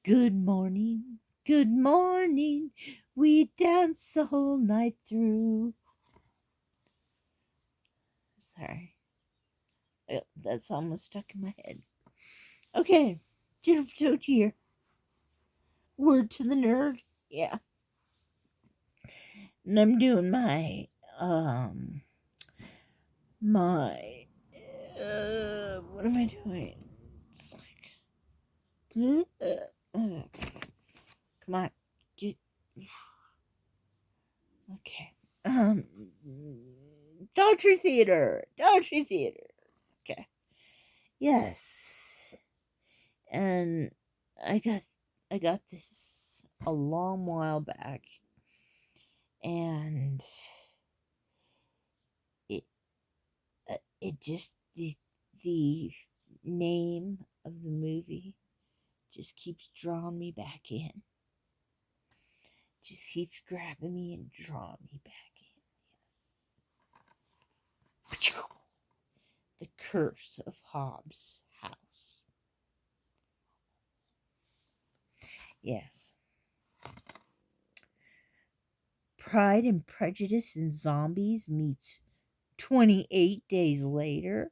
Good morning, good morning. We dance the whole night through. Sorry, that song was stuck in my head. Okay, Jennifer Toad here. Word to the nerd. Yeah, and I'm doing um my what am I doing? It's like come on, get okay. Daughtry Theater. Daughtry Theater. Okay. Yes. And I got I got this a long while back, and it it just the name of the movie just keeps drawing me back in. Just keeps grabbing me and drawing me back in. Yes. The Curse of Hobbs' House. Yes. Pride and Prejudice and Zombies meets 28 Days Later.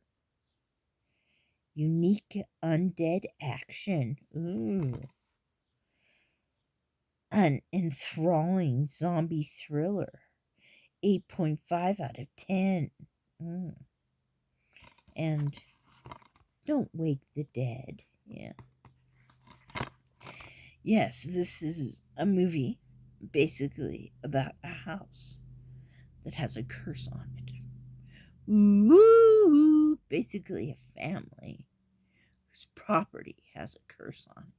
Unique undead action. Ooh. An enthralling zombie thriller. 8.5 out of 10. And Don't Wake the Dead. Yeah. Yes, this is a movie basically about a house that has a curse on it. Ooh, basically a family whose property has a curse on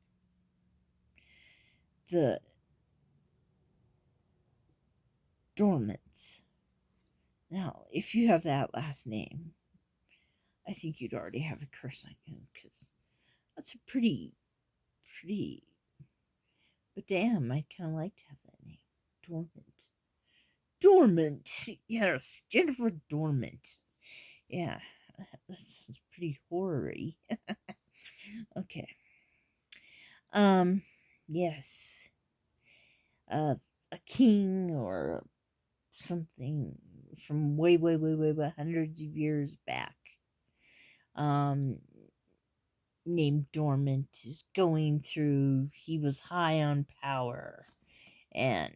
it. The Dormants. Now, if you have that last name, I think you'd already have a curse on you, because that's a pretty. But damn, I'd kind of like to have that name. Dormant. Dormant! Yes, Jennifer Dormant. Yeah, this is pretty horror-y. Okay. Yes. A king or something from way, hundreds of years back, named Dormant, is going through. He was high on power, and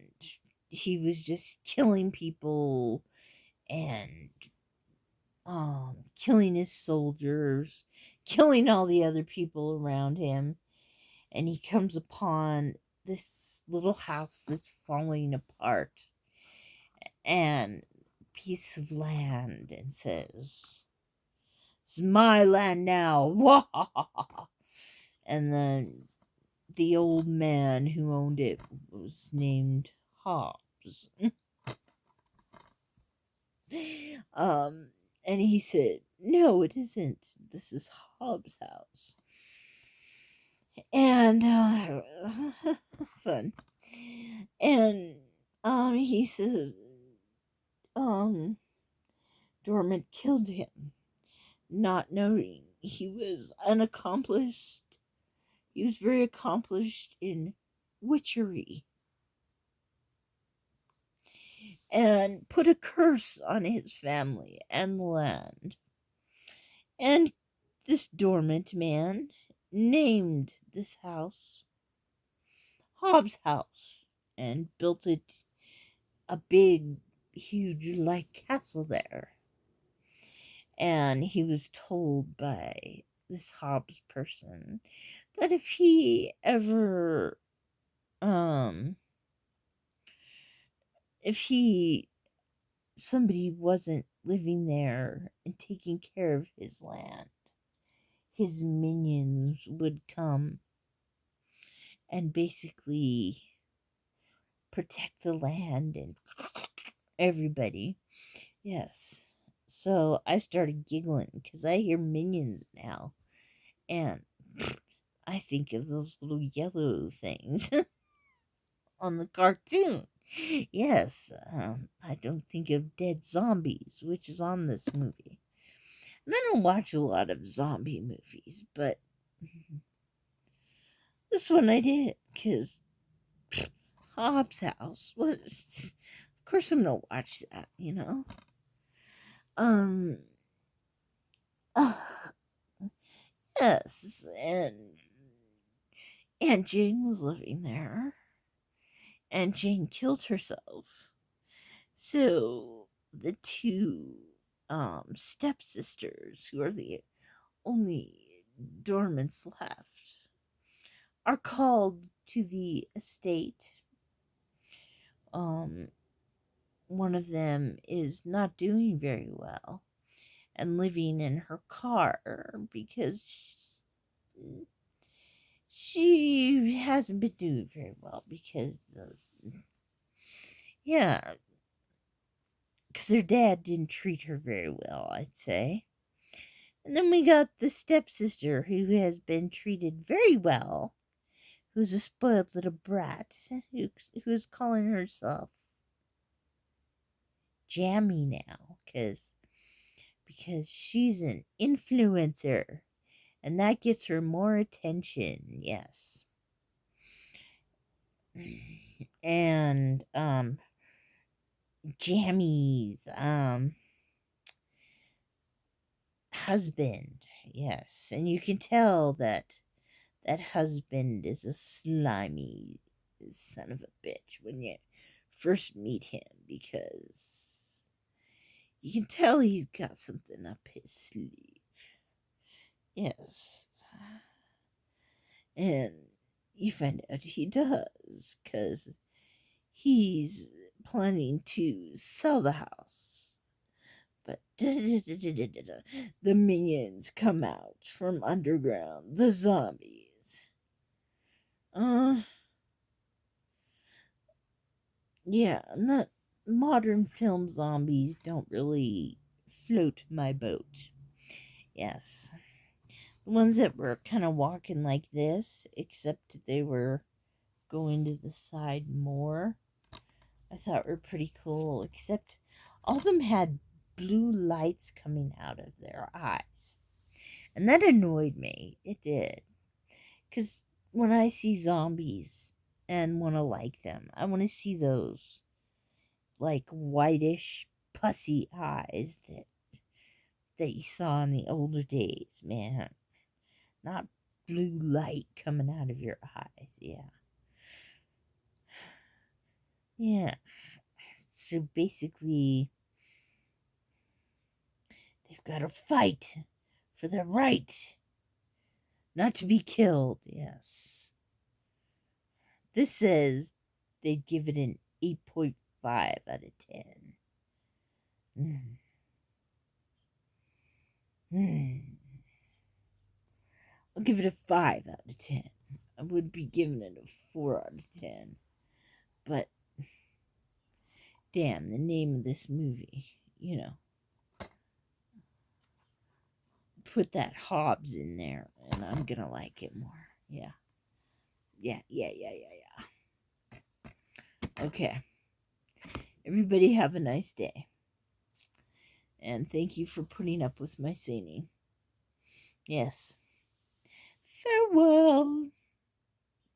he was just killing people and killing his soldiers, killing all the other people around him. And he comes upon this little house that's falling apart and piece of land, and says, "It's my land now." And then the old man who owned it was named Hobbs. And he said, "No, it isn't. This is Hobbs' house." And fun. And he says, Dormant killed him, not knowing he was unaccomplished. He was very accomplished in witchery, and put a curse on his family and land. And this dormant man named this house Hobbs' house, and built it a big, huge, like castle there. And he was told by this Hobbs person that if he ever, if somebody wasn't living there and taking care of his land, his minions would come and basically protect the land and everybody. Yes. So I started giggling because I hear minions now, and I think of those little yellow things on the cartoon. Yes, I don't think of dead zombies, which is on this movie. And I don't watch a lot of zombie movies, but This one I did, because Hobbs' house. What? Of course I'm gonna watch that, you know? Um, uh, yes, and Aunt Jane was living there, and Jane killed herself. So the two stepsisters, who are the only dormants left, are called to the estate. One of them is not doing very well and living in her car because she hasn't been doing very well because yeah, because her dad didn't treat her very well, I'd say. And then we got the stepsister who has been treated very well, who's a spoiled little brat, who's calling herself Jammy now, because she's an influencer, and that gets her more attention. Yes. And Jammy's husband, yes, and you can tell that husband is a slimy son of a bitch when you first meet him, because you can tell he's got something up his sleeve. Yes. And you find out he does, because he's planning to sell the house. But the minions come out from underground, the zombies. Yeah, not modern film zombies don't really float my boat. Yes. The ones that were kind of walking like this, except they were going to the side more, I thought were pretty cool, except all of them had blue lights coming out of their eyes. And that annoyed me. It did. Because when I see zombies and want to like them, I want to see those, like, whitish, pussy eyes that you saw in the older days, man. Not blue light coming out of your eyes, yeah. Yeah. So basically, they've got to fight for the right not to be killed, yes. This says they'd give it an 8.5 out of 10. I'll give it a 5 out of 10. I would be giving it a 4 out of 10. But, damn, the name of this movie, you know. Put that Hobbs in there, and I'm gonna like it more. Yeah. Yeah. Okay. Everybody have a nice day. And thank you for putting up with my singing. Yes. Farewell.